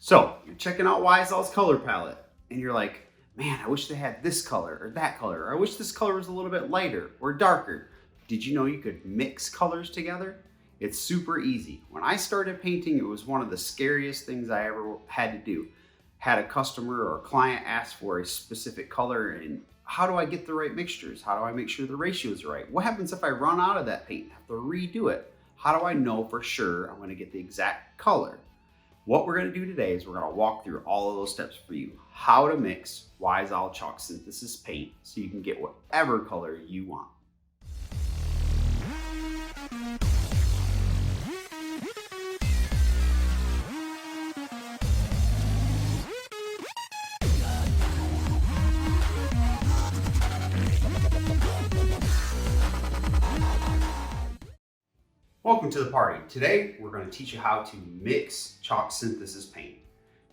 So you're checking out YSL's color palette and you're like, man, I wish they had this color or that color, or I wish this color was a little bit lighter or darker. Did you know you could mix colors together? It's super easy. When I started painting, it was one of the scariest things I ever had to do. Had a customer or a client ask for a specific color, and how do I get the right mixtures? How do I make sure the ratios are right? What happens if I run out of that paint and have to redo it? How do I know for sure I'm going to get the exact color? What we're going to do today is we're going to walk through all of those steps for you. How to mix YSL chalk synthesis paint so you can get whatever color you want. Welcome to the party. Today, we're going to teach you how to mix chalk synthesis paint.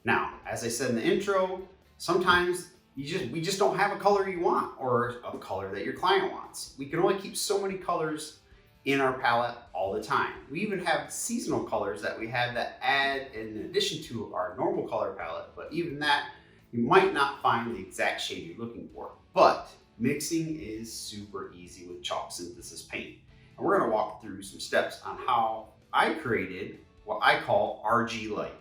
Now, as I said in the intro, sometimes we just don't have a color you want or a color that your client wants. We can only keep so many colors in our palette all the time. We even have seasonal colors that we have that add in addition to our normal color palette, but even that, you might not find the exact shade you're looking for. But mixing is super easy with chalk synthesis paint. And we're going to walk through some steps on how I created what I call RG Light.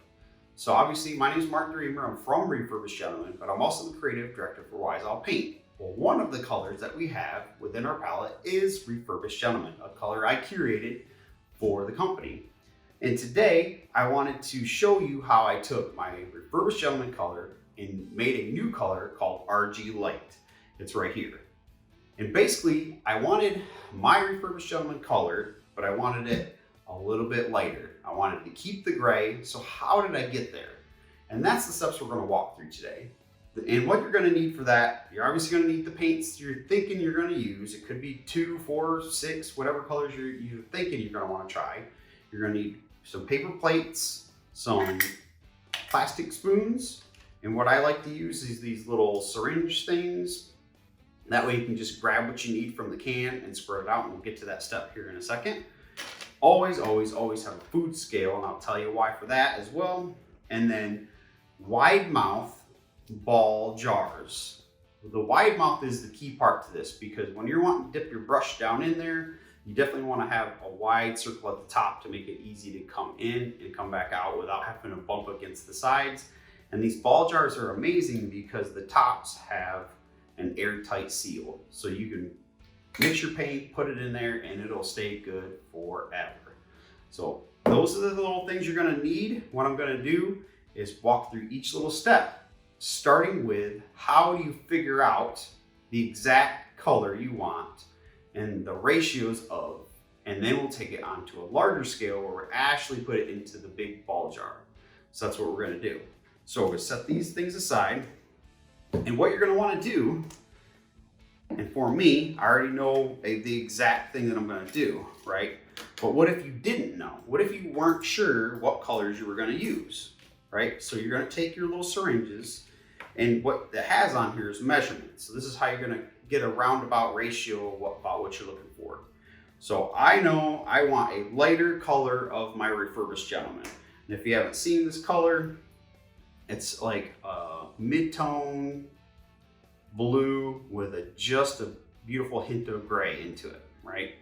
So obviously my name is Mark Dreamer. I'm from Refurbished Gentleman, but I'm also the creative director for YSL Paint. Well, one of the colors that we have within our palette is Refurbished Gentleman, a color I curated for the company. And today I wanted to show you how I took my Refurbished Gentleman color and made a new color called RG Light. It's right here. And basically, I wanted my Refurbished Gentleman color, but I wanted it a little bit lighter. I wanted to keep the gray, so how did I get there? And that's the steps we're gonna walk through today. And what you're gonna need for that, you're obviously gonna need the paints you're thinking you're gonna use. It could be 2, 4, 6, whatever colors you're thinking you're gonna wanna try. You're gonna need some paper plates, some plastic spoons, and what I like to use is these little syringe things. That way you can just grab what you need from the can and spread it out, and we'll get to that step here in a second. Always, always, always have a food scale, and I'll tell you why for that as well. And then wide mouth ball jars. The wide mouth is the key part to this, because when you're wanting to dip your brush down in there, you definitely want to have a wide circle at the top to make it easy to come in and come back out without having to bump against the sides. And these ball jars are amazing because the tops have an airtight seal, so you can mix your paint, put it in there, and it'll stay good forever. So those are the little things you're gonna need. What I'm gonna do is walk through each little step, starting with how do you figure out the exact color you want and the ratios of, and then we'll take it onto a larger scale where we're actually put it into the big ball jar. So that's what we're gonna do. So we're gonna set these things aside. And what you're going to want to do, and for me, I already know the exact thing that I'm going to do, right? But what if you didn't know? What if you weren't sure what colors you were going to use, right? So you're going to take your little syringes, and what it has on here is measurements. So this is how you're going to get a roundabout ratio about what you're looking for. So I know I want a lighter color of my Refurbished Gentleman. And if you haven't seen this color, it's like a mid-tone blue with just a beautiful hint of gray into it, right?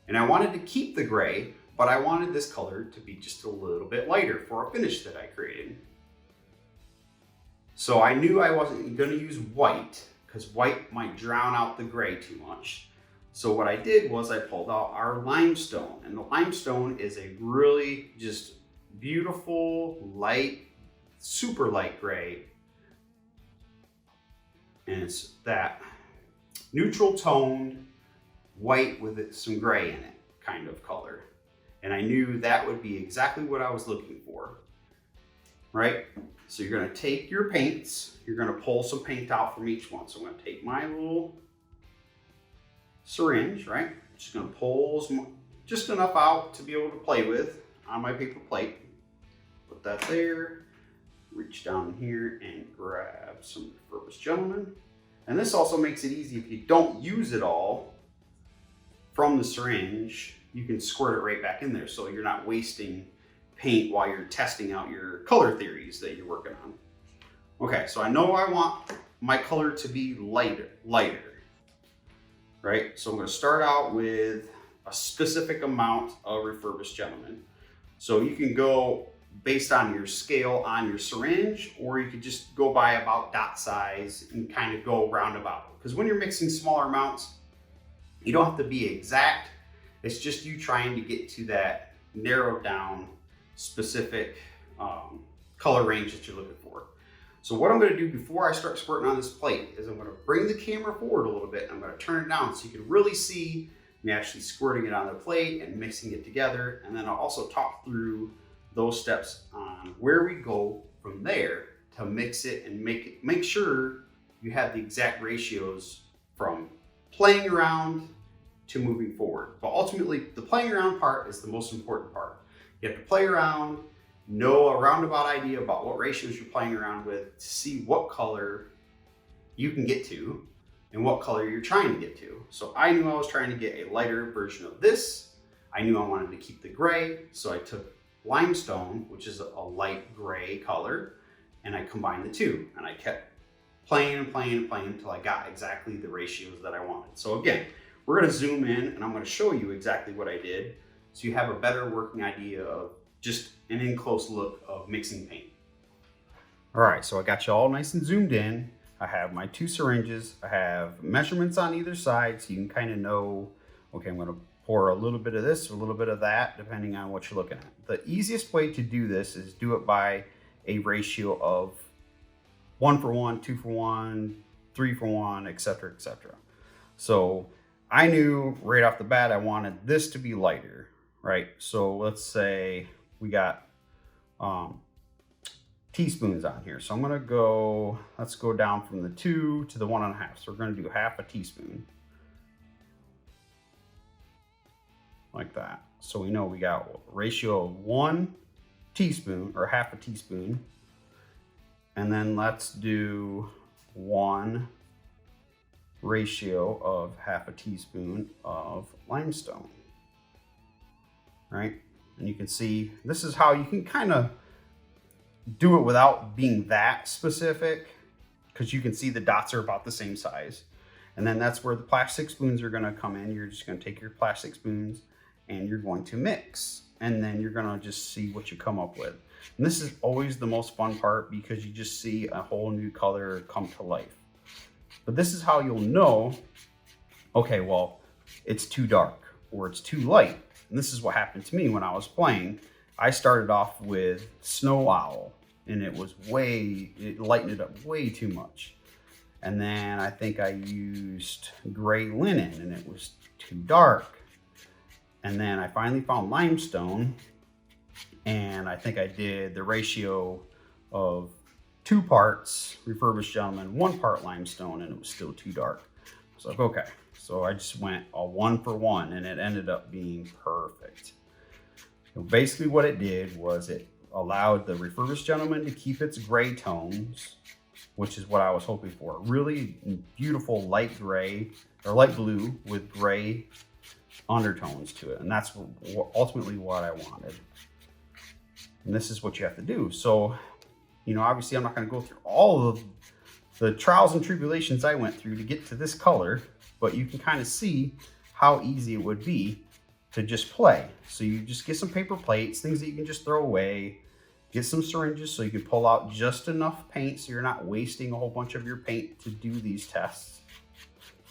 And I wanted to keep the gray, but I wanted this color to be just a little bit lighter for a finish that I created. So I knew I wasn't gonna use white because white might drown out the gray too much. So what I did was I pulled out our limestone, and the limestone is a really just beautiful, light, super light gray, and it's that neutral toned white with some gray in it kind of color. And I knew that would be exactly what I was looking for, right? So you're going to take your paints, you're going to pull some paint out from each one. So I'm going to take my little syringe, right? Just going to pull just enough out to be able to play with on my paper plate. Put that there. Reach down here and grab some Refurbished Gentleman. And this also makes it easy if you don't use it all from the syringe, you can squirt it right back in there so you're not wasting paint while you're testing out your color theories that you're working on. Okay, so I know I want my color to be lighter, right? So I'm going to start out with a specific amount of Refurbished Gentleman. So you can go based on your scale on your syringe, or you could just go by about dot size and kind of go roundabout. Because when you're mixing smaller amounts, you don't have to be exact. It's just you trying to get to that narrowed down specific color range that you're looking for. So what I'm going to do before I start squirting on this plate is I'm going to bring the camera forward a little bit. And I'm going to turn it down so you can really see me actually squirting it on the plate and mixing it together. And then I'll also talk through those steps on where we go from there to mix it and make sure you have the exact ratios from playing around to moving forward. But ultimately, the playing around part is the most important part. You have to play around, know a roundabout idea about what ratios you're playing around with to see what color you can get to and what color you're trying to get to. So I knew I was trying to get a lighter version of this. I knew I wanted to keep the gray, so I took limestone, which is a light gray color, and I combined the two, and I kept playing and playing and playing until I got exactly the ratios that I wanted. So again, we're going to zoom in and I'm going to show you exactly what I did so you have a better working idea of just an in-close look of mixing paint. All right, so I got you all nice and zoomed in. I have my two syringes. I have measurements on either side so you can kind of know, okay, I'm going to pour a little bit of this or a little bit of that depending on what you're looking at. The easiest way to do this is do it by a ratio of 1 for 1, 2 for 1, 3 for 1, etc., etc. So I knew right off the bat I wanted this to be lighter, right? So let's say we got teaspoons on here. So I'm gonna go, let's go down from the 2 to the 1.5. So we're gonna do half a teaspoon. Like that. So we know we got a ratio of 1 teaspoon or half a teaspoon. And then let's do 1 ratio of half a teaspoon of limestone. Right? And you can see this is how you can kind of do it without being that specific, because you can see the dots are about the same size. And then that's where the plastic spoons are going to come in. You're just going to take your plastic spoons and you're going to mix, and then you're going to just see what you come up with. And this is always the most fun part because you just see a whole new color come to life. But this is how you'll know, okay, well, it's too dark or it's too light. And this is what happened to me when I was playing. I started off with Snow Owl, and it lightened it up way too much. And then I think I used Gray Linen, and it was too dark. And then I finally found Limestone, and I think I did the ratio of 2 parts Refurbished Gentleman, 1 part Limestone, and it was still too dark. I was like, okay. So I just went a 1 for 1, and it ended up being perfect. So basically what it did was it allowed the Refurbished Gentleman to keep its gray tones, which is what I was hoping for. Really beautiful light gray or light blue with gray undertones to it. And that's ultimately what I wanted. And this is what you have to do. So, you know, obviously I'm not going to go through all of the trials and tribulations I went through to get to this color, but you can kind of see how easy it would be to just play. So you just get some paper plates, things that you can just throw away, get some syringes so you can pull out just enough paint so you're not wasting a whole bunch of your paint to do these tests.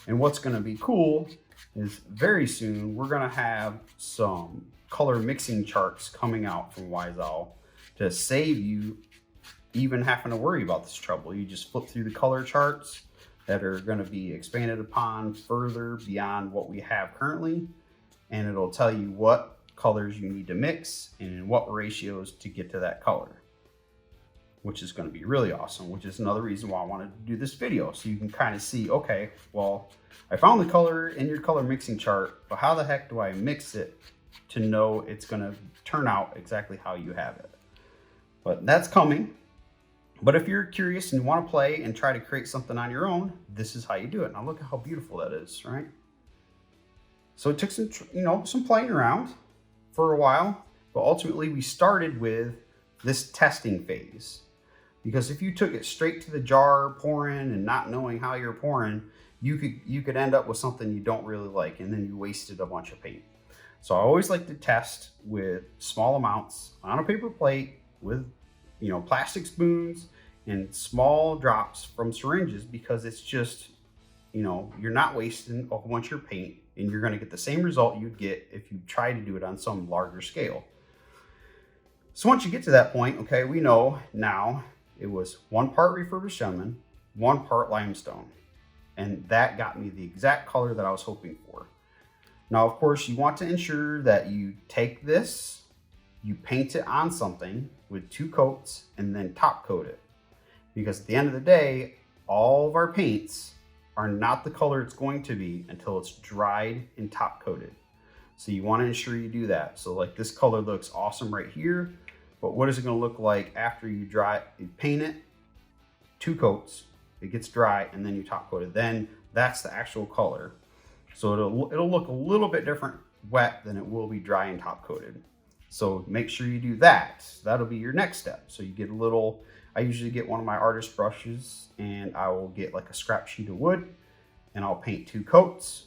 And what's going to be cool is very soon we're going to have some color mixing charts coming out from Wiseowl to save you even having to worry about this trouble. You just flip through the color charts that are going to be expanded upon further beyond what we have currently, and it'll tell you what colors you need to mix and in what ratios to get to that color, which is going to be really awesome, which is another reason why I wanted to do this video. So you can kind of see, okay, well, I found the color in your color mixing chart, but how the heck do I mix it to know it's going to turn out exactly how you have it? But that's coming. But if you're curious and want to play and try to create something on your own, this is how you do it. Now look at how beautiful that is, right? So it took some, some playing around for a while. But ultimately we started with this testing phase, because if you took it straight to the jar pouring and not knowing how you're pouring, you could end up with something you don't really like, and then you wasted a bunch of paint. So I always like to test with small amounts on a paper plate with, plastic spoons and small drops from syringes, because it's just, you're not wasting a whole bunch of your paint, and you're going to get the same result you'd get if you try to do it on some larger scale. So once you get to that point, okay, we know now it was 1 part Refurbished Gentleman, 1 part limestone. And that got me the exact color that I was hoping for. Now, of course, you want to ensure that you take this, you paint it on something with 2 coats, and then top coat it. Because at the end of the day, all of our paints are not the color it's going to be until it's dried and top coated. So you want to ensure you do that. So like this color looks awesome right here, but what is it going to look like after you paint it, 2 coats, it gets dry, and then you top coat it? Then that's the actual color. So it'll look a little bit different wet than it will be dry and top coated. So make sure you do that. That'll be your next step. So you get I usually get one of my artist brushes, and I will get like a scrap sheet of wood, and I'll paint 2 coats,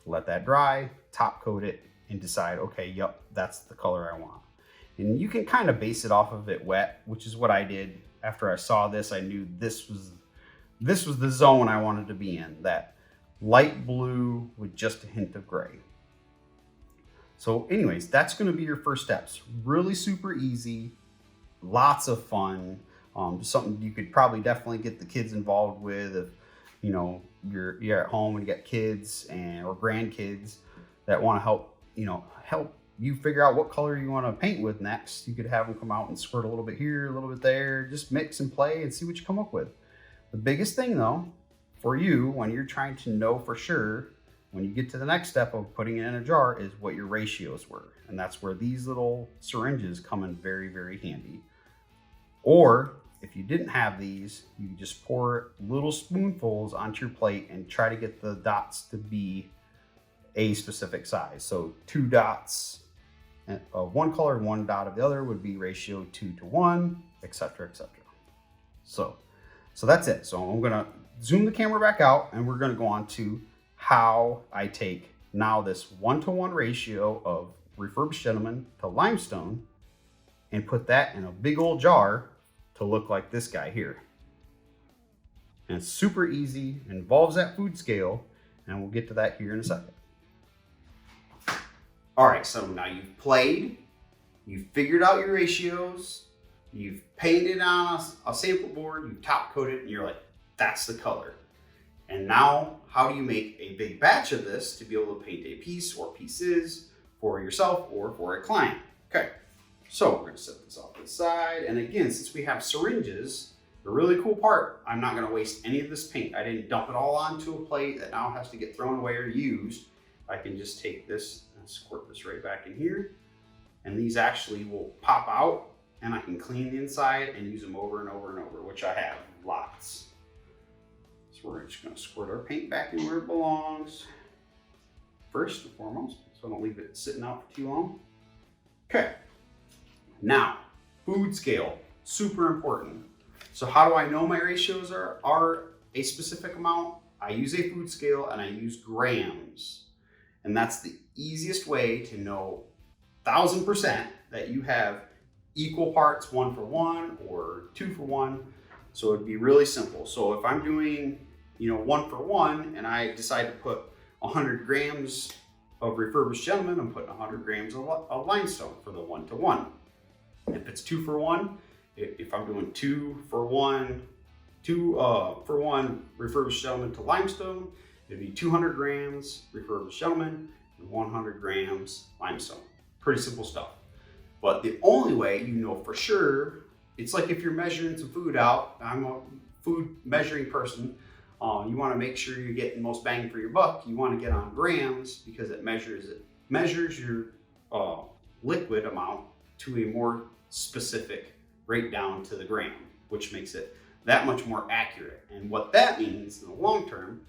let that dry, top coat it, and decide, okay, yep, that's the color I want. And you can kind of base it off of it wet, which is what I did. After I saw this, I knew this was the zone I wanted to be in, that light blue with just a hint of gray. So anyways, that's going to be your first steps. Really super easy, lots of fun. Something you could probably definitely get the kids involved with if you're at home and you got kids or grandkids that want to help you figure out what color you want to paint with next. You could have them come out and squirt a little bit here, a little bit there, just mix and play and see what you come up with. The biggest thing though, for you, when you're trying to know for sure, when you get to the next step of putting it in a jar, is what your ratios were. And that's where these little syringes come in very, very handy. Or if you didn't have these, you can just pour little spoonfuls onto your plate and try to get the dots to be a specific size. So 2 dots of one color and 1 dot of the other would be ratio 2 to 1, etc., etc. So that's it. So I'm gonna zoom the camera back out, and we're gonna go on to how I take now this 1-to-1 ratio of Refurbished Gentleman to limestone and put that in a big old jar to look like this guy here. And it's super easy, involves that food scale, and we'll get to that here in a second. All right, so now you've played, you've figured out your ratios, you've painted on a sample board, you've top coated, and you're like, that's the color. And now, how do you make a big batch of this to be able to paint a piece or pieces for yourself or for a client? Okay, so we're gonna set this off to the side. And again, since we have syringes, the really cool part, I'm not gonna waste any of this paint. I didn't dump it all onto a plate that now has to get thrown away or used. I can just take this and squirt this right back in here. And these actually will pop out, and I can clean the inside and use them over and over and over, which I have lots. So we're just gonna squirt our paint back in where it belongs, first and foremost, so I don't leave it sitting out for too long. Okay, now, food scale, super important. So how do I know my ratios are a specific amount? I use a food scale and I use grams. And that's the easiest way to know 1000% that you have equal parts 1-for-1 or 2-for-1. So it'd be really simple. So if I'm doing 1-for-1 and I decide to put 100 grams of Refurbished Gentleman, I'm putting 100 grams of limestone for the 1-to-1. If it's 2-for-1, if I'm doing 2-for-1 Refurbished Gentleman to limestone, it'd be 200 grams Refurbished Gentleman and 100 grams limestone. Pretty simple stuff. But the only way you know for sure, it's like if you're measuring some food out. I'm a food measuring person. You want to make sure you're getting most bang for your buck. You want to get on grams because it measures your liquid amount to a more specific, right down to the gram, which makes it that much more accurate. And what that means in the long term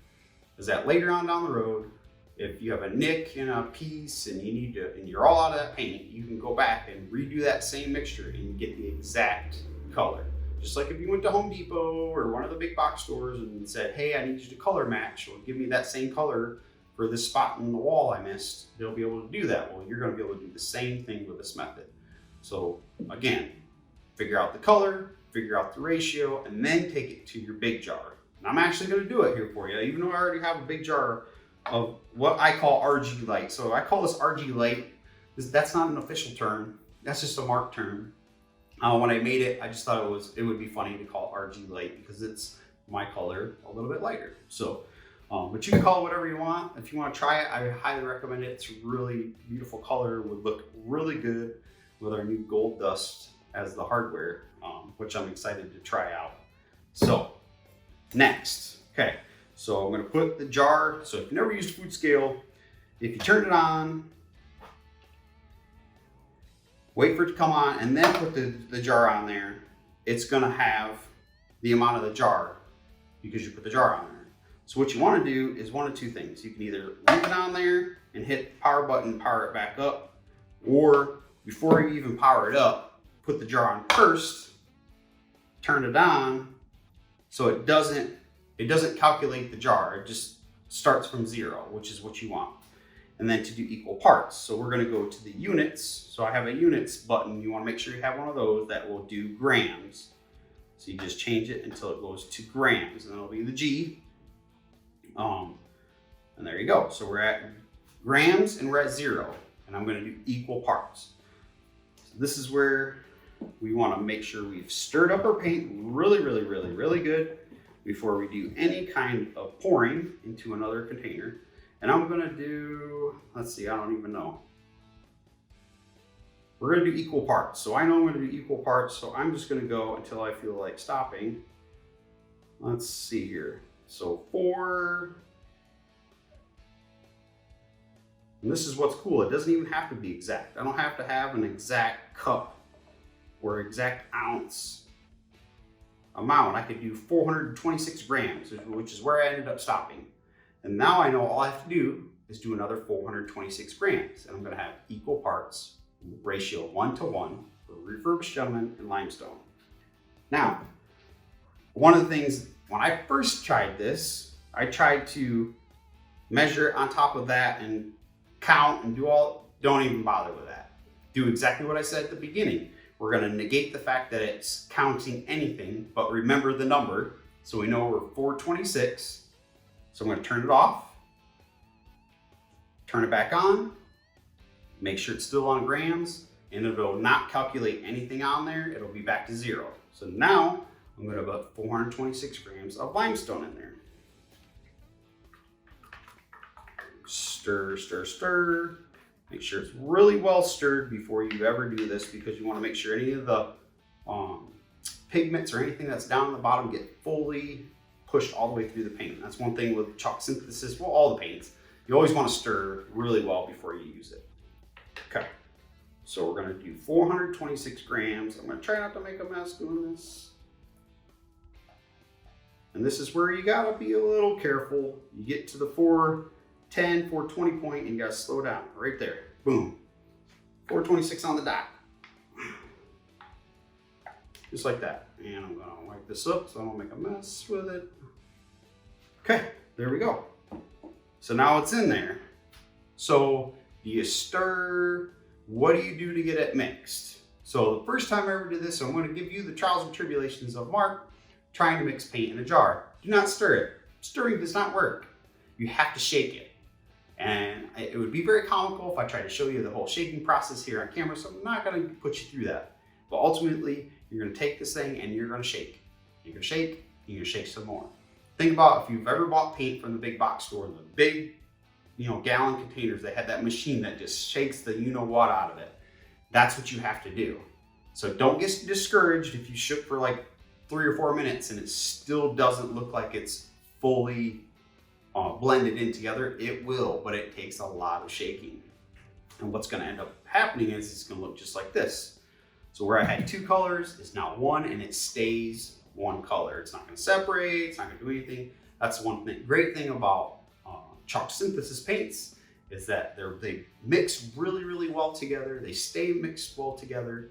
is that later on down the road, if you have a nick in a piece and and you're all out of that paint, you can go back and redo that same mixture and get the exact color. Just like if you went to Home Depot or one of the big box stores and said, hey, I need you to color match, or give me that same color for this spot in the wall I missed, they'll be able to do that. Well, you're going to be able to do the same thing with this method. So again, figure out the color, figure out the ratio, and then take it to your big jar. And I'm actually going to do it here for you, even though I already have a big jar of what I call RG light. So I call this RG light. That's not an official term. That's just a mark term. When I made it, I just thought it would be funny to call it RG light because it's my color a little bit lighter. So, but you can call it whatever you want. If you want to try it, I highly recommend it. It's a really beautiful color. Would look really good with our new gold dust as the hardware, which I'm excited to try out. So next, okay, so I'm going to put the jar. So if you never used food scale, if you turn it on, wait for it to come on, and then put the jar on there, it's going to have the amount of the jar because you put the jar on there. So what you want to do is one of two things. You can either leave it on there and hit the power button, power it back up, or before you even power it up, put the jar on first, turn it on, so it doesn't calculate the jar. It just starts from 0, which is what you want. And then to do equal parts. So we're going to go to the units. So I have a units button. You want to make sure you have one of those that will do grams. So you just change it until it goes to grams, and then it'll be the G. And there you go. So we're at grams and we're at 0, and I'm going to do equal parts. So this is where we want to make sure we've stirred up our paint really, really, really, really good before we do any kind of pouring into another container. And I'm going to do, let's see, I don't even know. We're going to do equal parts. So I know I'm going to do equal parts, so I'm just going to go until I feel like stopping. Let's see here. So 4. And this is what's cool. It doesn't even have to be exact. I don't have to have an exact cup or exact ounce amount. I could do 426 grams, which is where I ended up stopping. And now I know all I have to do is do another 426 grams. And I'm going to have equal parts, ratio 1:1 for Refurbished Gentleman and Limestone. Now, one of the things, when I first tried this, I tried to measure it on top of that and count and don't even bother with that. Do exactly what I said at the beginning. We're going to negate the fact that it's counting anything, but remember the number. So we know we're 426. So I'm going to turn it off, turn it back on, make sure it's still on grams, and it'll not calculate anything on there. It'll be back to 0. So now I'm going to put 426 grams of limestone in there. Stir, stir, stir. Make sure it's really well stirred before you ever do this, because you want to make sure any of the pigments or anything that's down at the bottom get fully pushed all the way through the paint. That's one thing with chalk synthesis, well, all the paints. You always want to stir really well before you use it. Okay, so we're going to do 426 grams. I'm going to try not to make a mess doing this. And this is where you got to be a little careful. You get to the 410, 420 point, and you got to slow down right there. Boom. 426 on the dot. Just like that. And I'm going to wipe this up so I don't make a mess with it. Okay, there we go. So now it's in there. So do you stir? What do you do to get it mixed? So the first time I ever did this, I'm going to give you the trials and tribulations of Mark trying to mix paint in a jar. Do not stir it. Stirring does not work. You have to shake it. And it would be very comical if I tried to show you the whole shaking process here on camera, so I'm not going to put you through that. But ultimately, you're going to take this thing and you're going to shake. You're going to shake, and you're going to shake some more. Think about if you've ever bought paint from the big box store, the big, gallon containers. They had that machine that just shakes the you-know-what out of it. That's what you have to do. So don't get discouraged if you shook for like 3 or 4 minutes and it still doesn't look like it's fully blended in together. It will, but it takes a lot of shaking. And what's going to end up happening is it's going to look just like this. So where I had 2 colors, it's now 1, and it stays 1 color. It's not going to separate. It's not going to do anything. That's one thing. Great thing about chalk synthesis paints is that they mix really, really well together. They stay mixed well together.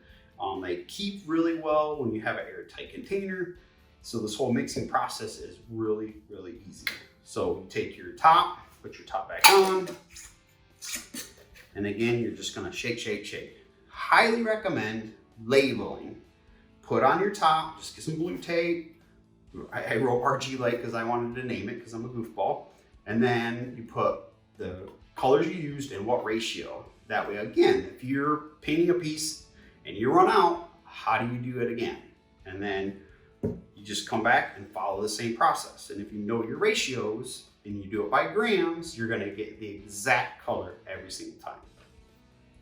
They keep really well when you have an airtight container. So this whole mixing process is really, really easy. So you take your top, put your top back on, and again, you're just gonna shake, shake, shake. Highly recommend labeling. Put on your top, just get some blue tape. I wrote RG Light because I wanted to name it because I'm a goofball. And then you put the colors you used and what ratio. That way, again, if you're painting a piece and you run out, how do you do it again? And then you just come back and follow the same process. And if you know your ratios and you do it by grams, you're gonna get the exact color every single time.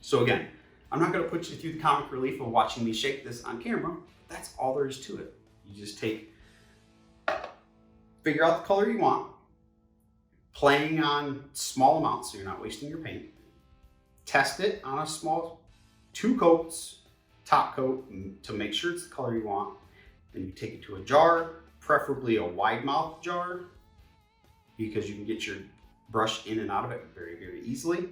So again, I'm not gonna put you through the comic relief of watching me shake this on camera. That's all there is to it. You just figure out the color you want, playing on small amounts so you're not wasting your paint. Test it on a small 2 coats, top coat, to make sure it's the color you want. Then you take it to a jar, preferably a wide mouth jar, because you can get your brush in and out of it very, very easily.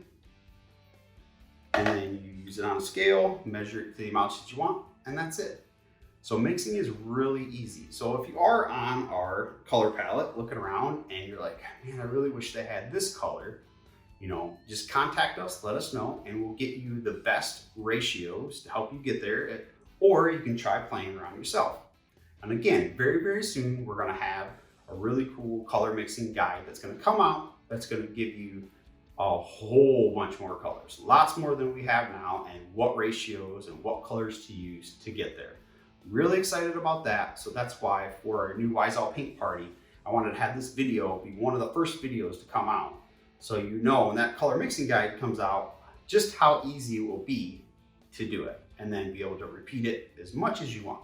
And then you use it on a scale, measure it to the amounts that you want, and that's it. So mixing is really easy. So if you are on our color palette looking around and you're like, man, I really wish they had this color, you know, just contact us, let us know, and we'll get you the best ratios to help you get there. Or you can try playing around yourself. And again, very, very soon, we're gonna have a really cool color mixing guide that's gonna come out, that's gonna give you a whole bunch more colors, lots more than we have now, and what ratios and what colors to use to get there. Really excited about that. So that's why for our new Wise All Paint Party, I wanted to have this video be one of the first videos to come out. So you know when that color mixing guide comes out, just how easy it will be to do it, and then be able to repeat it as much as you want.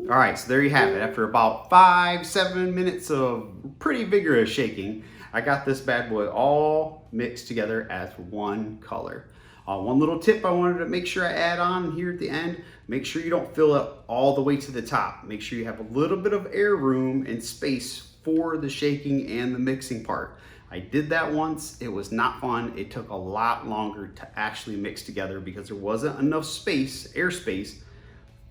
All right, so there you have it. After about 5-7 minutes of pretty vigorous shaking, I got this bad boy all mixed together as one color. One little tip I wanted to make sure I add on here at the end, make sure you don't fill it all the way to the top. Make sure you have a little bit of air room and space for the shaking and the mixing part. I did that once, it was not fun. It took a lot longer to actually mix together because there wasn't enough space, airspace,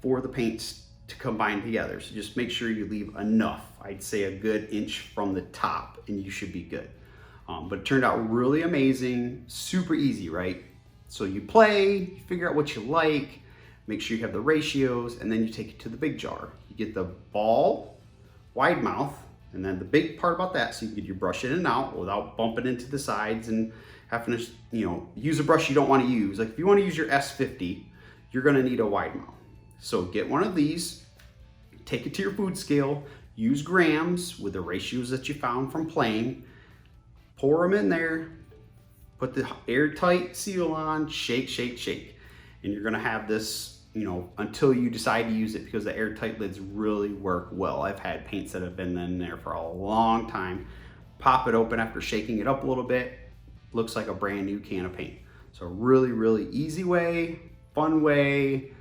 for the paints to combine together. So just make sure you leave enough. I'd say a good inch from the top and you should be good. But it turned out really amazing, super easy, right? So you play, you figure out what you like, make sure you have the ratios, and then you take it to the big jar. You get the ball, wide mouth, and then the big part about that, so you can get your brush in and out without bumping into the sides and having to, you know, use a brush you don't want to use. Like if you want to use your S50, you're going to need a wide mouth. So get one of these, take it to your food scale, use grams with the ratios that you found from playing, pour them in there, put the airtight seal on, shake, shake, shake. And you're gonna have this, you know, until you decide to use it, because the airtight lids really work well. I've had paints that have been in there for a long time. Pop it open after shaking it up a little bit, looks like a brand new can of paint. So really, really easy way, fun way,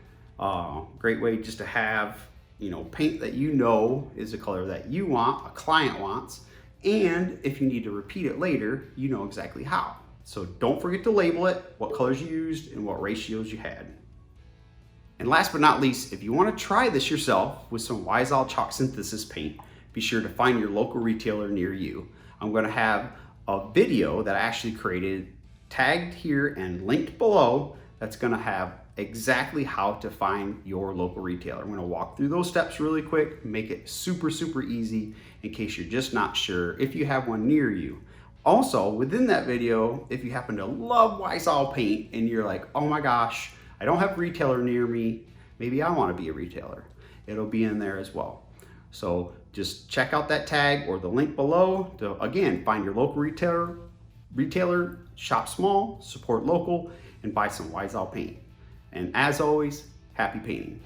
great way just to have, you know, paint that you know is a color that you want, a client wants, and if you need to repeat it later, you know exactly how. So don't forget to label it, what colors you used and what ratios you had. And last but not least, if you want to try this yourself with some Wise All Chalk Synthesis paint, be sure to find your local retailer near you. I'm going to have a video that I actually created, tagged here and linked below, that's going to have exactly how to find your local retailer. I'm going to walk through those steps really quick, make it super, super easy in case you're just not sure if you have one near you. Also, within that video, if you happen to love Wise All paint and you're like, oh my gosh, I don't have a retailer near me, maybe I want to be a retailer, it'll be in there as well. So just check out that tag or the link below to, again, find your local retailer, shop small, support local, and buy some Wise All paint. And as always, happy painting.